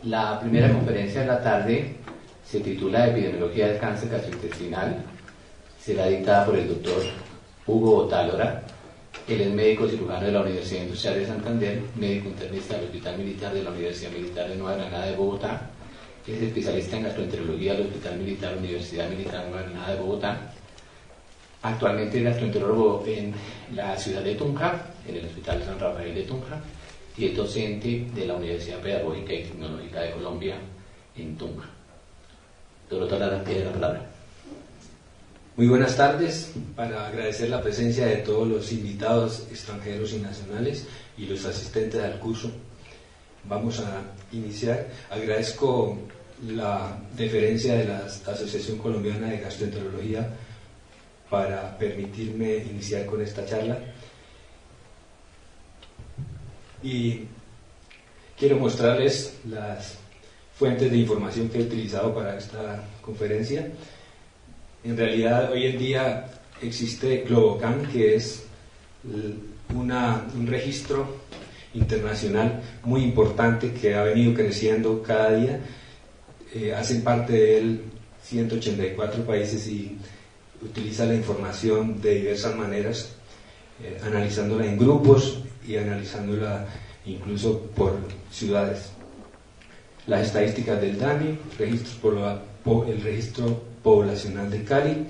La primera conferencia de la tarde se titula Epidemiología del cáncer gastrointestinal. Será dictada por el doctor Hugo Otálora. Él es médico cirujano de la Universidad Industrial de Santander, médico internista del Hospital Militar de la Universidad Militar de Nueva Granada de Bogotá. Es especialista en gastroenterología del Hospital Militar, Universidad Militar de Nueva Granada de Bogotá. Actualmente es gastroenterólogo en la ciudad de Tunja, en el Hospital San Rafael de Tunja, y es docente de la Universidad Pedagógica y Tecnológica de Colombia en Tunja. Doctor Otálora, tiene la palabra. Muy buenas tardes, para agradecer la presencia de todos los invitados extranjeros y nacionales y los asistentes al curso. Vamos a iniciar. Agradezco la deferencia de la Asociación Colombiana de Gastroenterología para permitirme iniciar con esta charla. Y quiero mostrarles las fuentes de información que he utilizado para esta conferencia. En realidad, hoy en día existe Globocan, que es un registro internacional muy importante que ha venido creciendo cada día. Hacen parte de él 184 países y utiliza la información de diversas maneras, analizándola en grupos y analizándola incluso por ciudades. Las estadísticas del DANI, registros por el registro poblacional de Cali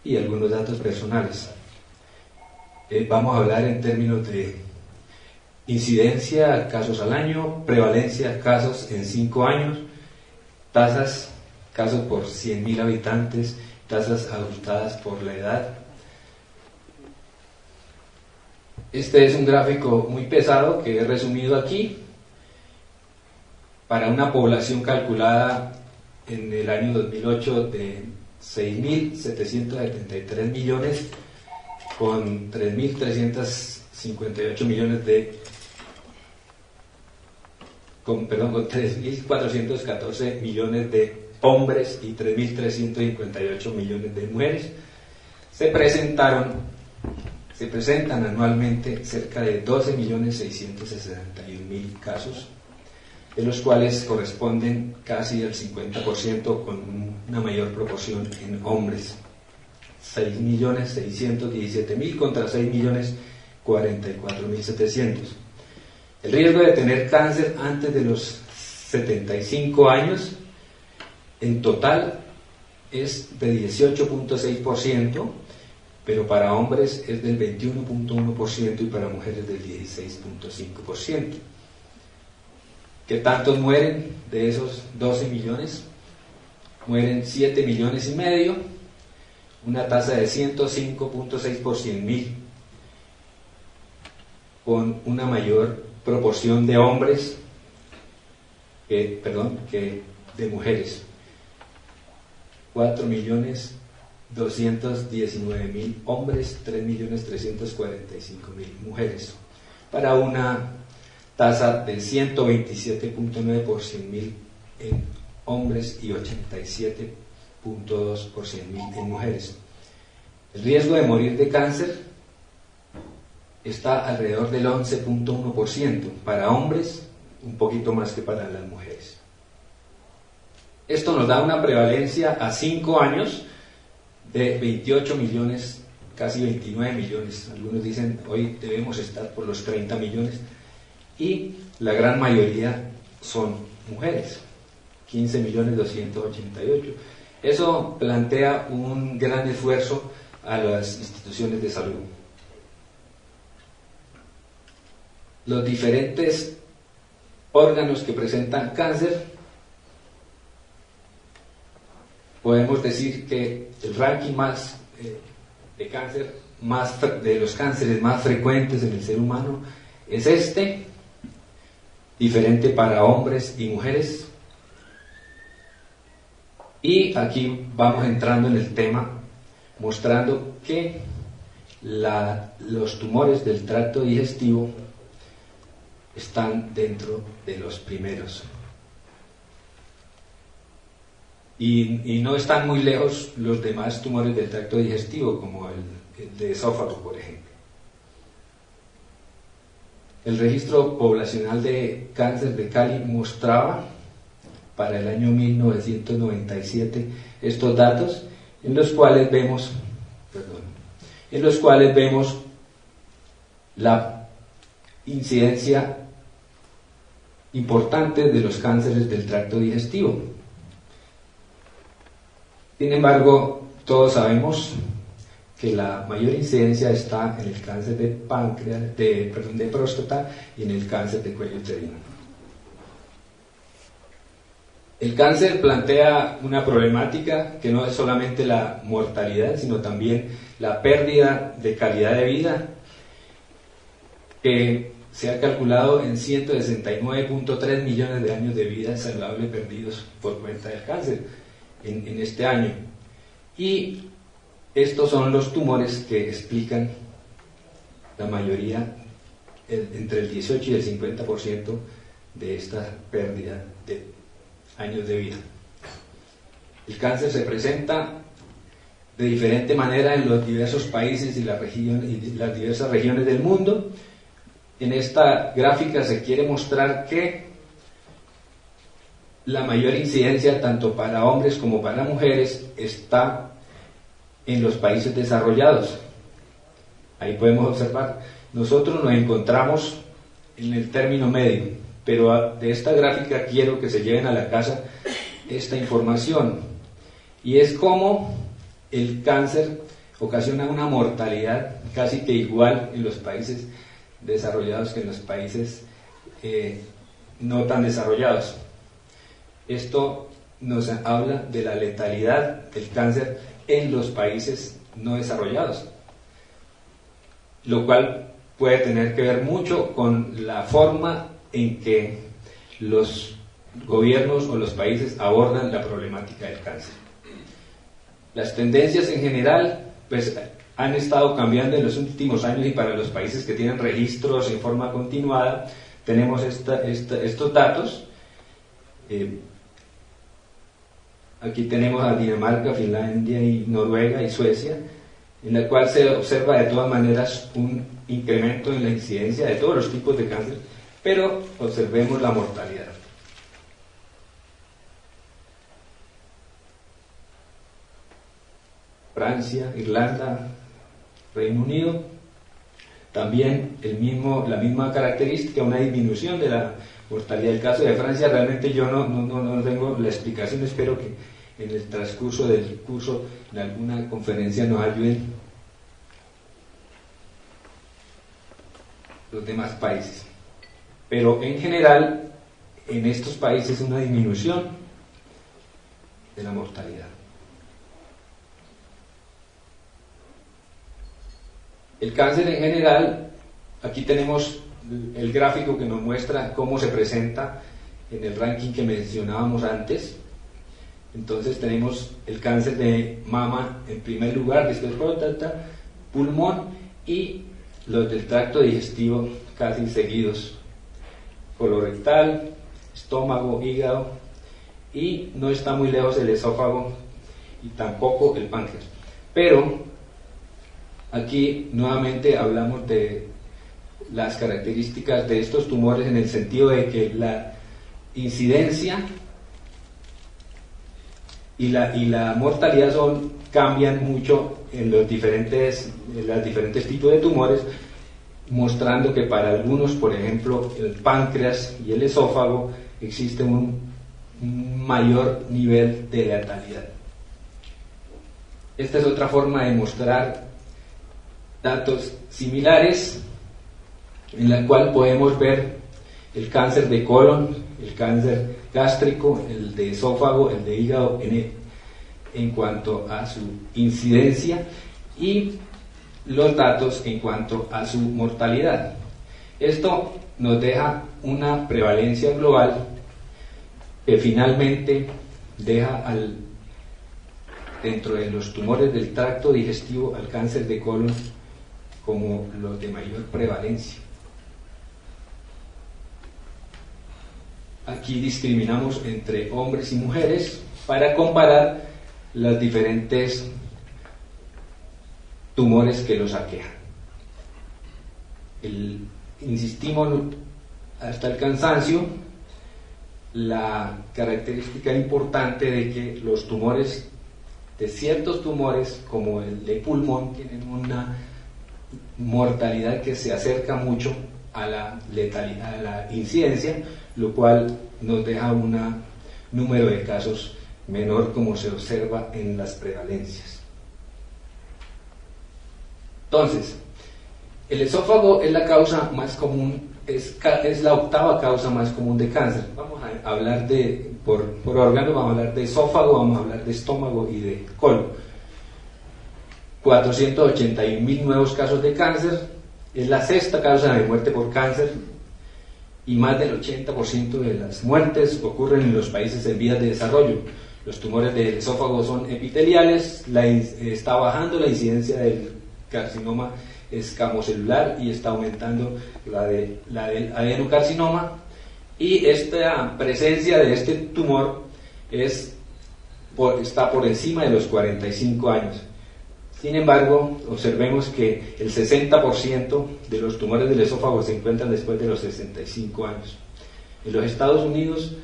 y algunos datos personales. Vamos a hablar en términos de incidencia, casos al año, prevalencia, casos en 5 años, tasas, casos por 100.000 habitantes, tasas adultadas por la edad. Este es un gráfico muy pesado que he resumido aquí para una población calculada en el año 2008 de 6.773 millones con 3.358 millones con 3.414 millones de hombres y 3.358 millones de mujeres. Se presentan anualmente cerca de 12.661.000 casos, de los cuales corresponden casi el 50% con una mayor proporción en hombres, 6.617.000 contra 6.044.700. El riesgo de tener cáncer antes de los 75 años en total es de 18.6%, pero para hombres es del 21.1% y para mujeres del 16.5%. ¿Qué tantos mueren de esos 12 millones? Mueren 7 millones y medio, una tasa de 105.6 por 100.000, con una mayor proporción de hombres que de mujeres. 4.219.000 hombres, 3.345.000 mujeres, para una tasa del 127.9 por 100.000 en hombres y 87.2 por 100.000 en mujeres. El riesgo de morir de cáncer está alrededor del 11.1%, para hombres un poquito más que para las mujeres. Esto nos da una prevalencia a 5 años de 28 millones, casi 29 millones. Algunos dicen hoy debemos estar por los 30 millones. Y la gran mayoría son mujeres, 15.288.000. Eso plantea un gran esfuerzo a las instituciones de salud. Los diferentes órganos que presentan cáncer, podemos decir que el ranking de cáncer, de los cánceres más frecuentes en el ser humano es este, diferente para hombres y mujeres. Y aquí vamos entrando en el tema, mostrando que los tumores del tracto digestivo están dentro de los primeros. Y no están muy lejos los demás tumores del tracto digestivo, como el de esófago, por ejemplo. El registro poblacional de cáncer de Cali mostraba para el año 1997 estos datos, en los cuales vemos la incidencia importante de los cánceres del tracto digestivo. Sin embargo, todos sabemos que la mayor incidencia está en el cáncer de páncreas, de próstata y en el cáncer de cuello uterino. El cáncer plantea una problemática que no es solamente la mortalidad, sino también la pérdida de calidad de vida, que se ha calculado en 169.3 millones de años de vida saludable perdidos por cuenta del cáncer en este año. Y estos son los tumores que explican la mayoría, entre el 18 y el 50% de esta pérdida de años de vida. El cáncer se presenta de diferente manera en los diversos países y las diversas regiones del mundo. En esta gráfica se quiere mostrar que la mayor incidencia, tanto para hombres como para mujeres, está en los países desarrollados. Ahí podemos observar, nosotros nos encontramos en el término medio, pero de esta gráfica quiero que se lleven a la casa esta información, y es como el cáncer ocasiona una mortalidad casi que igual en los países desarrollados que en los países no tan desarrollados. Esto nos habla de la letalidad del cáncer en los países no desarrollados, lo cual puede tener que ver mucho con la forma en que los gobiernos o los países abordan la problemática del cáncer. Las tendencias en general pues han estado cambiando en los últimos años, y para los países que tienen registros en forma continuada tenemos estos datos. Aquí tenemos a Dinamarca, Finlandia y Noruega y Suecia, en la cual se observa de todas maneras un incremento en la incidencia de todos los tipos de cáncer, pero observemos la mortalidad. Francia, Irlanda, Reino Unido, también la misma característica, una disminución de la mortalidad. El caso de Francia realmente yo no tengo la explicación, espero que en el transcurso del curso en alguna conferencia nos ayuden los demás países. Pero en general, en estos países una disminución de la mortalidad. El cáncer en general, aquí tenemos el gráfico que nos muestra cómo se presenta en el ranking que mencionábamos antes. Entonces tenemos el cáncer de mama en primer lugar, después próstata, pulmón y los del tracto digestivo casi seguidos: colorectal, estómago, hígado, y no está muy lejos el esófago y tampoco el páncreas. Pero aquí nuevamente hablamos de las características de estos tumores en el sentido de que la incidencia y la mortalidad cambian mucho en los diferentes tipos de tumores, mostrando que para algunos, por ejemplo, el páncreas y el esófago, existe un mayor nivel de letalidad. Esta es otra forma de mostrar datos similares, en la cual podemos ver el cáncer de colon, el cáncer gástrico, el de esófago, el de hígado en cuanto a su incidencia, y los datos en cuanto a su mortalidad. Esto nos deja una prevalencia global que finalmente deja dentro de los tumores del tracto digestivo al cáncer de colon como los de mayor prevalencia. Aquí discriminamos entre hombres y mujeres para comparar los diferentes tumores que los aquejan. insistimos hasta el cansancio la característica importante de que los tumores, de ciertos tumores como el de pulmón, tienen una mortalidad que se acerca mucho a la letalidad, a la incidencia, lo cual nos deja un número de casos menor como se observa en las prevalencias. Entonces, el esófago es la causa más común, es la octava causa más común de cáncer. Vamos a hablar por órgano, vamos a hablar de esófago, vamos a hablar de estómago y de colon. 481.000 nuevos casos de cáncer, es la sexta causa de muerte por cáncer y más del 80% de las muertes ocurren en los países en vías de desarrollo. Los tumores del esófago son epiteliales, está bajando la incidencia del carcinoma escamocelular y está aumentando la del adenocarcinoma, y esta presencia de este tumor está por encima de los 45 años. Sin embargo, observemos que el 60% de los tumores del esófago se encuentran después de los 65 años. En los Estados Unidos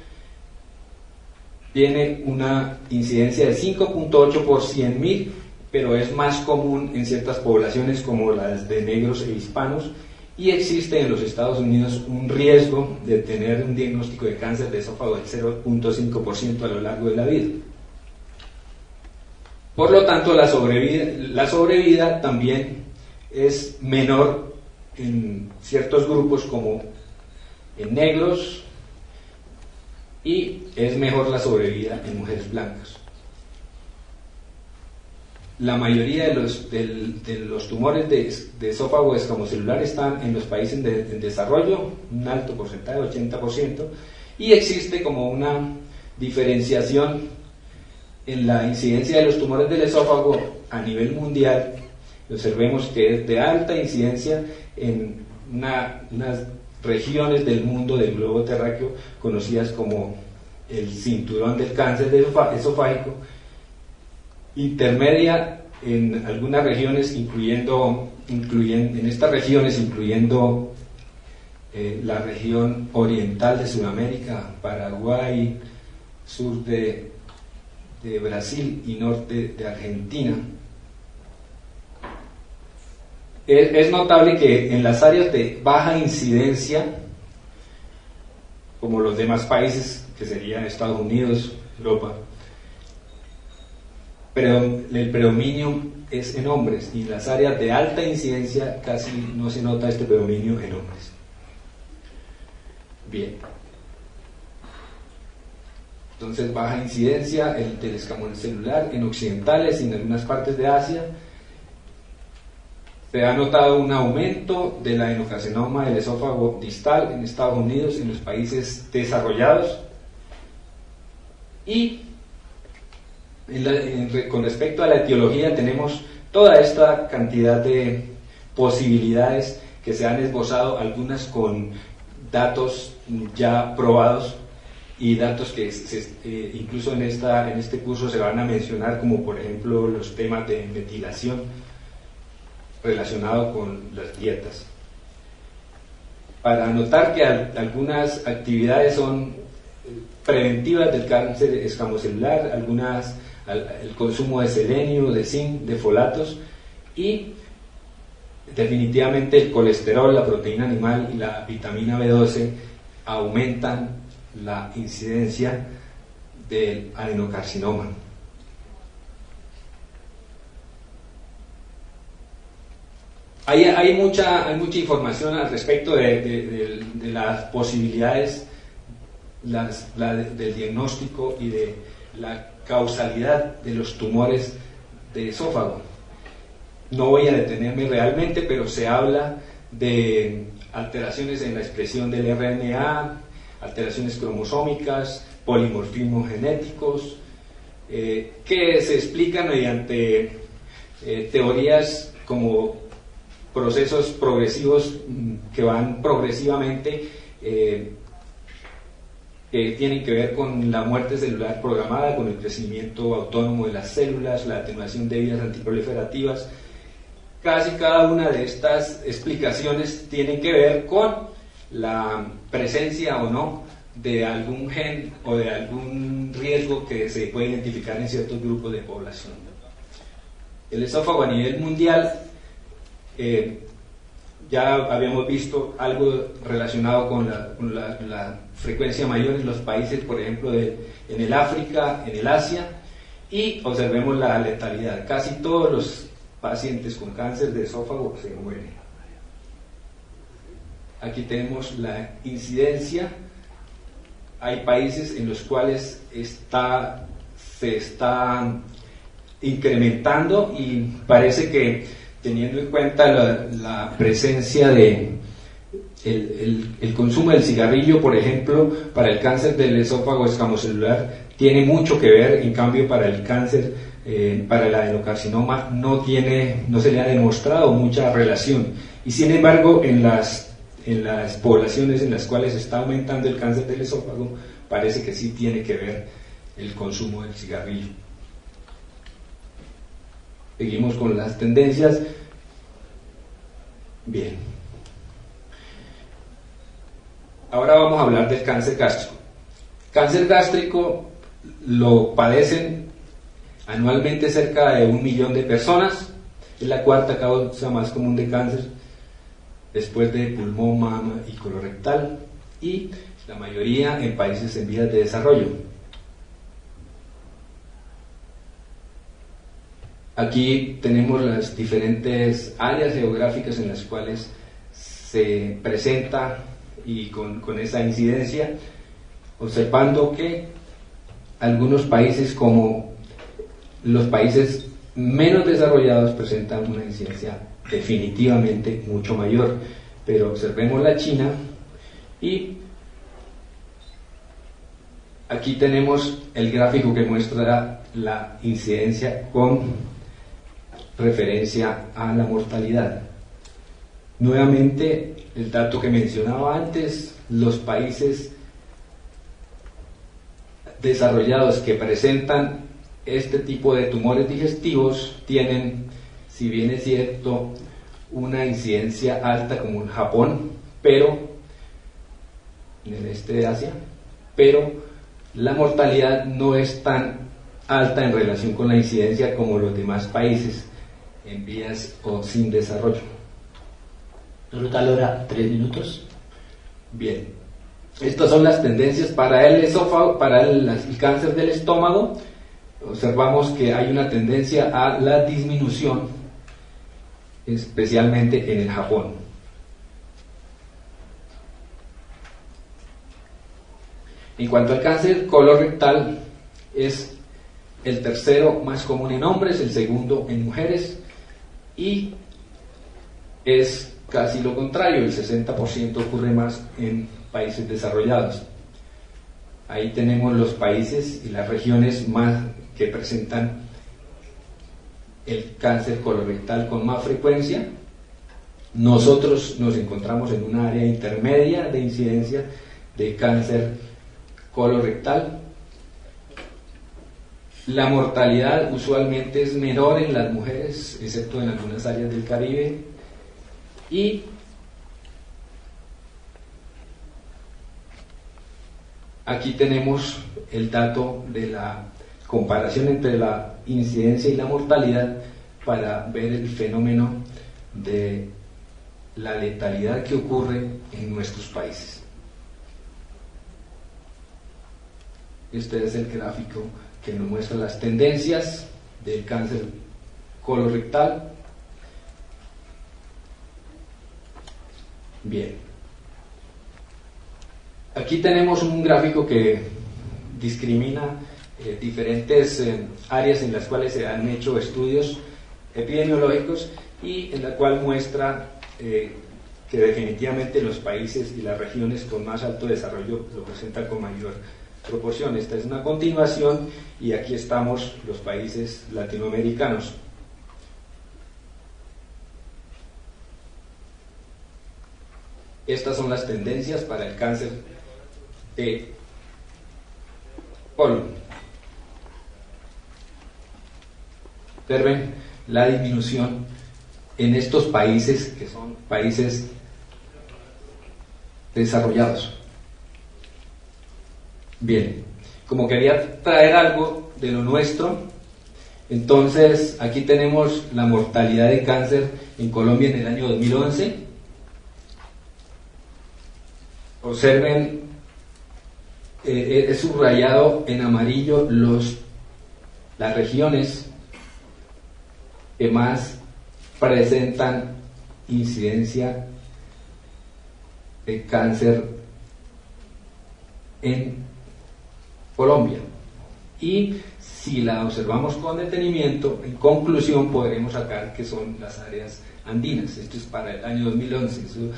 tiene una incidencia de 5.8 por 100.000, pero es más común en ciertas poblaciones como las de negros e hispanos, y existe en los Estados Unidos un riesgo de tener un diagnóstico de cáncer de esófago del 0.5% a lo largo de la vida. Por lo tanto, la sobrevida también es menor en ciertos grupos como en negros, y es mejor la sobrevida en mujeres blancas. La mayoría de los tumores de esófago escamocelular están en los países en desarrollo, un alto porcentaje, 80%, y existe como una diferenciación en la incidencia de los tumores del esófago a nivel mundial. Observemos que es de alta incidencia en unas regiones del mundo del globo terráqueo conocidas como el cinturón del cáncer esofágico, intermedia en algunas regiones, incluyendo la región oriental de Sudamérica, Paraguay, sur de Brasil y norte de Argentina. Es notable que en las áreas de baja incidencia, como los demás países, que serían Estados Unidos, Europa, pero el predominio es en hombres, y en las áreas de alta incidencia casi no se nota este predominio en hombres. Bien. Entonces, baja incidencia del escamocelular en occidentales y en algunas partes de Asia. Se ha notado un aumento del adenocarcinoma del esófago distal en Estados Unidos, en los países desarrollados. Y con respecto a la etiología, tenemos toda esta cantidad de posibilidades que se han esbozado, algunas con datos ya probados y datos que incluso en este curso se van a mencionar, como por ejemplo los temas de metilación relacionado con las dietas. Para notar que algunas actividades son preventivas del cáncer escamocelular, algunas el consumo de selenio, de zinc, de folatos, y definitivamente el colesterol, la proteína animal y la vitamina B12 aumentan la incidencia del adenocarcinoma. Hay mucha información al respecto de las posibilidades del diagnóstico y de la causalidad de los tumores de esófago. No voy a detenerme realmente, pero se habla de alteraciones en la expresión del RNA, alteraciones cromosómicas, polimorfismos genéticos, que se explican mediante teorías como procesos progresivos que van progresivamente, que tienen que ver con la muerte celular programada, con el crecimiento autónomo de las células, la atenuación de vías antiproliferativas, casi cada una de estas explicaciones tiene que ver con la presencia o no de algún gen o de algún riesgo que se puede identificar en ciertos grupos de población. El esófago a nivel mundial, ya habíamos visto algo relacionado con la frecuencia mayor en los países, por ejemplo, en el África, en el Asia, y observemos la letalidad. Casi todos los pacientes con cáncer de esófago se mueren. Aquí tenemos la incidencia. Hay países en los cuales se está incrementando, y parece que, teniendo en cuenta la presencia de el consumo del cigarrillo, por ejemplo, para el cáncer del esófago escamocelular tiene mucho que ver. En cambio, para el cáncer, para el adenocarcinoma no se le ha demostrado mucha relación, y sin embargo en las poblaciones en las cuales está aumentando el cáncer del esófago parece que sí tiene que ver el consumo del cigarrillo. Seguimos con las tendencias. Bien. Ahora vamos a hablar del cáncer gástrico. Cáncer gástrico lo padecen anualmente cerca de 1 millón de personas. Es la cuarta causa más común de cáncer, después de pulmón, mama y colorectal, y la mayoría en países en vías de desarrollo. Aquí tenemos las diferentes áreas geográficas en las cuales se presenta y con esa incidencia, observando que algunos países, como los países menos desarrollados, presentan una incidencia definitivamente mucho mayor. Pero observemos la China, y aquí tenemos el gráfico que muestra la incidencia con referencia a la mortalidad. Nuevamente, el dato que mencionaba antes: los países desarrollados que presentan este tipo de tumores digestivos tienen, si bien es cierto, una incidencia alta, como en Japón, pero en el este de Asia, pero la mortalidad no es tan alta en relación con la incidencia como los demás países en vías o sin desarrollo. Doctor Otalora, 3 minutos. Bien, estas son las tendencias para el esófago, para el cáncer del estómago. Observamos que hay una tendencia a la disminución, especialmente en el Japón. En cuanto al cáncer colorectal, es el tercero más común en hombres, el segundo en mujeres, y es casi lo contrario: el 60% ocurre más en países desarrollados. Ahí tenemos los países y las regiones más que presentan el cáncer colorectal con más frecuencia. Nosotros nos encontramos en un área intermedia de incidencia de cáncer colorectal. La mortalidad usualmente es menor en las mujeres, excepto en algunas áreas del Caribe, y aquí tenemos el dato de la comparación entre la incidencia y la mortalidad para ver el fenómeno de la letalidad que ocurre en nuestros países. Este es el gráfico que nos muestra las tendencias del cáncer colorectal. Bien. Aquí tenemos un gráfico que discrimina diferentes áreas en las cuales se han hecho estudios epidemiológicos, y en la cual muestra que definitivamente los países y las regiones con más alto desarrollo lo presentan con mayor proporción. Esta es una continuación, y aquí estamos los países latinoamericanos. Estas son las tendencias para el cáncer de colon. Observen la disminución en estos países que son países desarrollados. Bien, como quería traer algo de lo nuestro, entonces aquí tenemos la mortalidad de cáncer en Colombia en el año 2011. Observen, he subrayado en amarillo las regiones que más presentan incidencia de cáncer en Colombia. Y si la observamos con detenimiento, en conclusión podremos sacar que son las áreas andinas. Esto es para el año 2011. Eso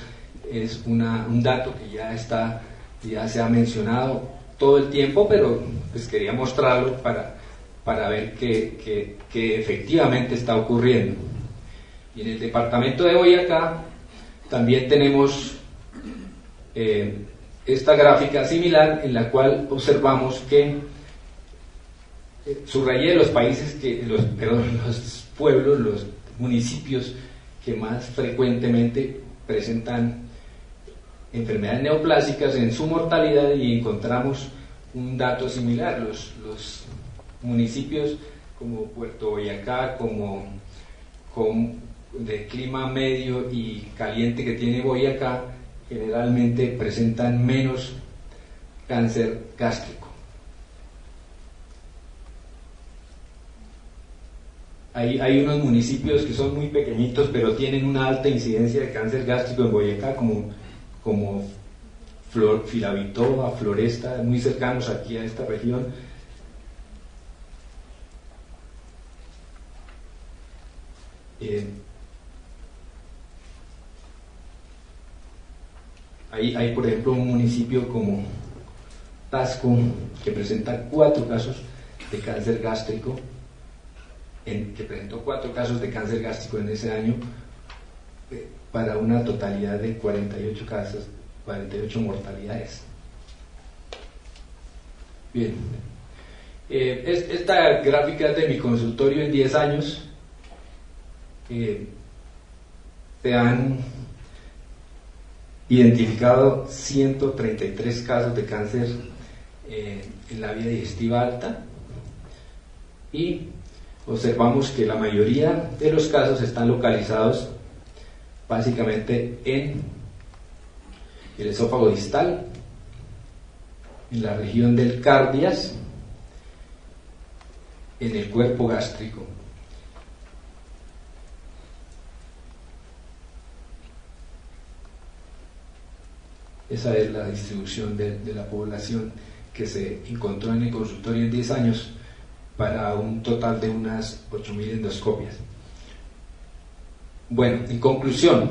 es un dato que ya se ha mencionado todo el tiempo, pero pues quería mostrarlo para ver que efectivamente está ocurriendo. Y en el departamento de Boyacá también tenemos esta gráfica similar, en la cual observamos que subrayé los países los pueblos, los municipios que más frecuentemente presentan enfermedades neoplásicas en su mortalidad, y encontramos un dato similar. Los municipios como Puerto Boyacá, como de clima medio y caliente que tiene Boyacá, generalmente presentan menos cáncer gástrico. Hay unos municipios que son muy pequeñitos, pero tienen una alta incidencia de cáncer gástrico en Boyacá, como Firavitoa, Floresta, muy cercanos aquí a esta región. Hay, por ejemplo, un municipio como Tasco, que presenta 4 casos de cáncer gástrico, que presentó 4 casos de cáncer gástrico en ese año, para una totalidad de 48 casos, 48 mortalidades. Bien, esta gráfica es de mi consultorio en 10 años. Se han identificado 133 casos de cáncer en la vía digestiva alta, y observamos que la mayoría de los casos están localizados básicamente en el esófago distal, en la región del cardias, en el cuerpo gástrico. Esa es la distribución de la población que se encontró en el consultorio en 10 años, para un total de unas 8.000 endoscopias. Bueno, en conclusión,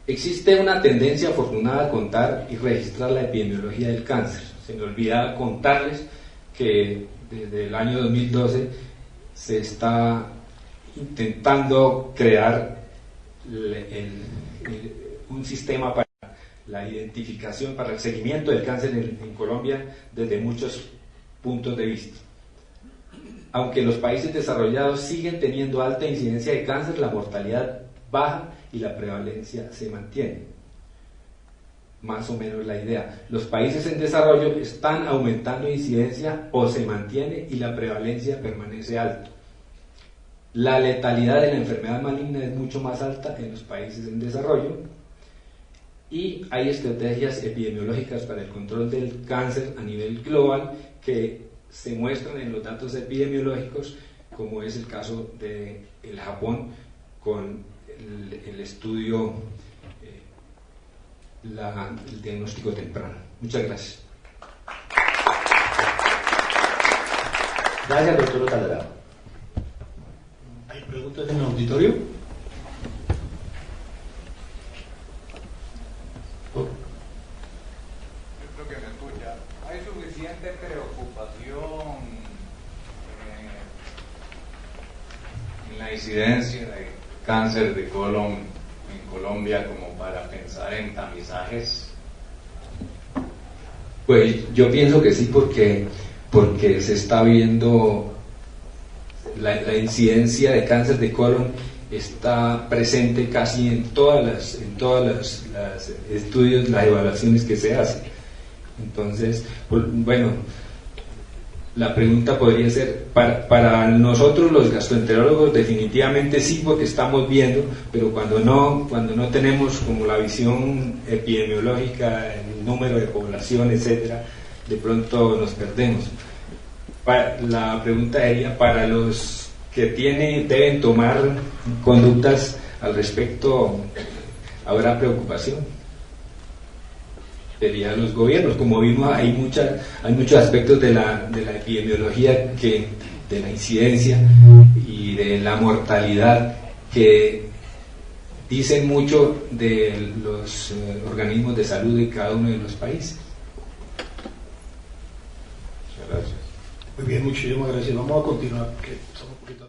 existe una tendencia afortunada a contar y registrar la epidemiología del cáncer. Se me olvidaba contarles que desde el año 2012 se está intentando crear un sistema para la identificación, para el seguimiento del cáncer en Colombia desde muchos puntos de vista. Aunque los países desarrollados siguen teniendo alta incidencia de cáncer, la mortalidad baja y la prevalencia se mantiene. Más o menos la idea. Los países en desarrollo están aumentando incidencia o se mantiene, y la prevalencia permanece alta. La letalidad de la enfermedad maligna es mucho más alta en los países en desarrollo, y hay estrategias epidemiológicas para el control del cáncer a nivel global que se muestran en los datos epidemiológicos, como es el caso de el Japón con el estudio, el diagnóstico temprano. Muchas gracias. Gracias, doctor Otalora. ¿Hay preguntas en el auditorio? ¿Hay suficiente preocupación en la incidencia de cáncer de colon en Colombia como para pensar en tamizajes? Pues yo pienso que sí, porque se está viendo la incidencia de cáncer de colon está presente casi en todas las estudios, las evaluaciones que se hacen. Entonces, bueno, la pregunta podría ser, para nosotros los gastroenterólogos definitivamente sí, porque estamos viendo, pero cuando no tenemos como la visión epidemiológica, el número de población, etcétera, de pronto nos perdemos. La pregunta sería, para los que deben tomar conductas al respecto, ¿habrá preocupación? Serían los gobiernos. Como vimos, hay muchos aspectos de la epidemiología, de la incidencia y de la mortalidad, que dicen mucho de los organismos de salud de cada uno de los países. Muy bien, muchísimas gracias. Vamos a continuar, porque estamos un poquito